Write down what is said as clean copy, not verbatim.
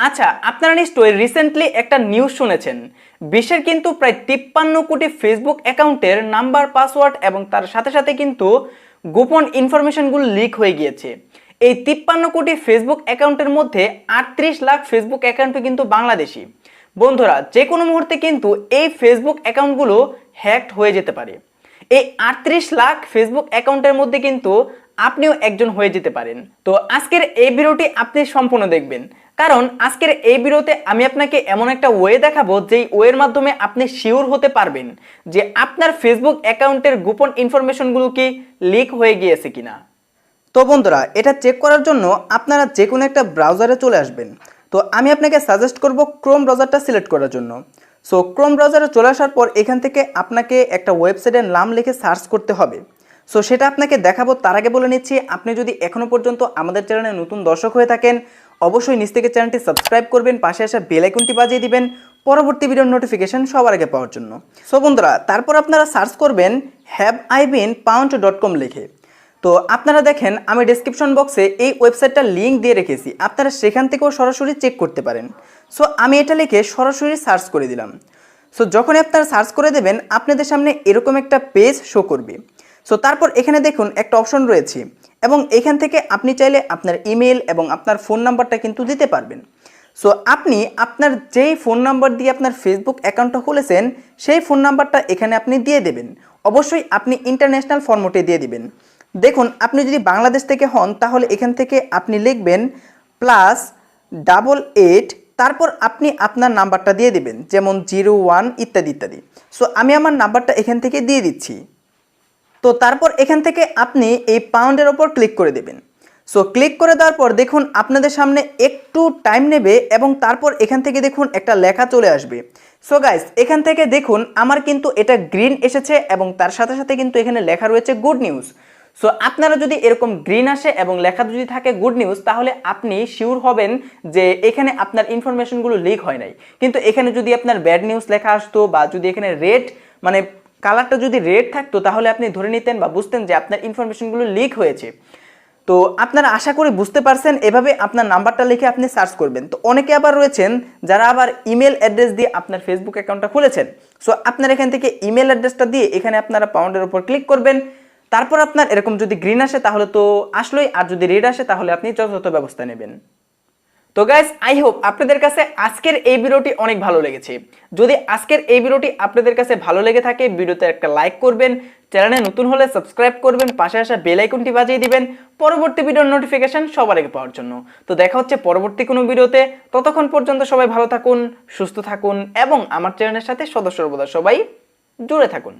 আচ্ছা, আপনারা নিশ্চয়ই রিসেন্টলি একটা নিউজ শুনেছেন। বিশ্বের কিন্তু প্রায় 53 কোটি ফেসবুক অ্যাকাউন্টের নাম্বার, পাসওয়ার্ড এবং তার সাথে সাথে কিন্তু গোপন ইনফরমেশনগুলো লিক হয়ে গিয়েছে। এই 53 কোটি ফেসবুক অ্যাকাউন্টের মধ্যে 38 লাখ ফেসবুক অ্যাকাউন্টে কিন্তু বাংলাদেশি। বন্ধুরা, যে কোনো মুহূর্তে কিন্তু এই ফেসবুক অ্যাকাউন্টগুলো হ্যাকড হয়ে যেতে পারে। এই 38 লাখ ফেসবুক অ্যাকাউন্টের মধ্যে কিন্তু আপনিও একজন হয়ে যেতে পারেন। তো আজকের এই ভিডিওটি আপনি সম্পূর্ণ দেখবেন, কারণ আজকের এই ভিডিওতে আমি আপনাকে এমন একটা ওয়ে দেখাবো যেই ওয়ের মাধ্যমে আপনি শিওর হতে পারবেন যে আপনার ফেসবুক অ্যাকাউন্টের গোপন ইনফরমেশনগুলো কি লিক হয়ে গিয়েছে কিনা। তো বন্ধুরা, এটা চেক করার জন্য আপনারা যে কোনো একটা ব্রাউজারে চলে আসবেন। তো আমি আপনাকে সাজেস্ট করব ক্রোম ব্রাউজারটা সিলেক্ট করার জন্য। সো ক্রোম ব্রাউজারে চলে আসার পর এখান থেকে আপনাকে একটা ওয়েবসাইটের নাম লিখে সার্চ করতে হবে। সো সেটা আপনাকে দেখাবো। তার আগে বলে নিচ্ছি, আপনি যদি এখনও পর্যন্ত আমাদের চ্যানেলে নতুন দর্শক হয়ে থাকেন, অবশ্যই নিচ থেকে চ্যানেলটি সাবস্ক্রাইব করবেন, পাশে আসা বেল আইকনটি বাজিয়ে দিবেন পরবর্তী ভিডিওর নোটিফিকেশন সবার আগে পাওয়ার জন্য। সো বন্ধুরা, তারপর আপনারা সার্চ করবেন HAFEEZ.com লিখে। তো আপনারা দেখেন আমি ডেসক্রিপশন বক্সে এই ওয়েবসাইটটার লিঙ্ক দিয়ে রেখেছি, আপনারা সেখান থেকেও সরাসরি চেক করতে পারেন। সো আমি এটা লিখে সরাসরি সার্চ করে দিলাম। সো যখনই আপনারা সার্চ করে দেবেন আপনাদের সামনে এরকম একটা পেজ শো করবে। সো তারপর এখানে দেখুন একটা অপশন রয়েছে এবং এখান থেকে আপনি চাইলে আপনার ইমেল এবং আপনার ফোন নাম্বারটা কিন্তু দিতে পারবেন। সো আপনি আপনার যেই ফোন নাম্বার দিয়ে আপনার ফেসবুক অ্যাকাউন্টটা খুলেছেন সেই ফোন নাম্বারটা এখানে আপনি দিয়ে দেবেন। অবশ্যই আপনি ইন্টারন্যাশনাল ফরম্যাটে দিয়ে দিবেন। দেখুন, আপনি যদি বাংলাদেশ থেকে হন তাহলে এখান থেকে আপনি লিখবেন +88, তারপর আপনি আপনার নাম্বারটা দিয়ে দিবেন, যেমন 01 ইত্যাদি ইত্যাদি। সো আমি আমার নাম্বারটা এখান থেকে দিয়ে দিচ্ছি। তো তারপর এখান থেকে আপনি এই পাউন্ডের ওপর ক্লিক করে দেবেন। সো ক্লিক করে দেওয়ার পর দেখুন আপনাদের সামনে একটু টাইম নেবে এবং তারপর এখান থেকে দেখুন একটা লেখা চলে আসবে। সো গাইস, এখান থেকে দেখুন আমার কিন্তু এটা গ্রিন এসেছে এবং তার সাথে সাথে কিন্তু এখানে লেখা রয়েছে গুড নিউজ। সো আপনারা যদি এরকম গ্রিন আসে এবং লেখা যদি থাকে গুড নিউজ, তাহলে আপনি শিওর হবেন যে এখানে আপনার ইনফরমেশনগুলো লিক হয় নাই। কিন্তু এখানে যদি আপনার ব্যাড নিউজ লেখা আসতো বা যদি এখানে রেড মানে কালারটা যদি রেড থাকতো, তাহলে আপনি ধরে নিতেন বা বুঝতেন যে আপনার ইনফরমেশনগুলো লিক হয়েছে। তো আপনারা আশা করি বুঝতে পারছেন, এভাবে আপনার নাম্বারটা লিখে আপনি সার্চ করবেন। তো অনেকে আবার রয়েছেন যারা আবার ইমেল অ্যাড্রেস দিয়ে আপনার ফেসবুক অ্যাকাউন্টটা খুলেছেন। সো আপনারা এখান থেকে ইমেল অ্যাড্রেসটা দিয়ে এখানে আপনারা পাউন্ডের উপর ক্লিক করবেন। তারপর আপনার এরকম যদি গ্রিন আসে তাহলে তো আসলোই, আর যদি রেড আসে তাহলে আপনি যথাযথ ব্যবস্থা নেবেন। তো গাইস, আই হোপ আপনাদের কাছে আজকের এই ভিডিওটি অনেক ভালো লেগেছে। যদি আজকের এই ভিডিওটি আপনাদের কাছে ভালো লেগে থাকে, ভিডিওতে একটা লাইক করবেন, চ্যানেলে নতুন হলে সাবস্ক্রাইব করবেন, পাশে আসা বেল আইকনটি বাজিয়ে দিবেন পরবর্তী ভিডিওর নোটিফিকেশন সবার আগে পাওয়ার জন্য। তো দেখা হচ্ছে পরবর্তী কোনো ভিডিওতে। ততক্ষণ পর্যন্ত সবাই ভালো থাকুন, সুস্থ থাকুন এবং আমার চ্যানেলের সাথে সদস্য সবাই জুড়ে থাকুন।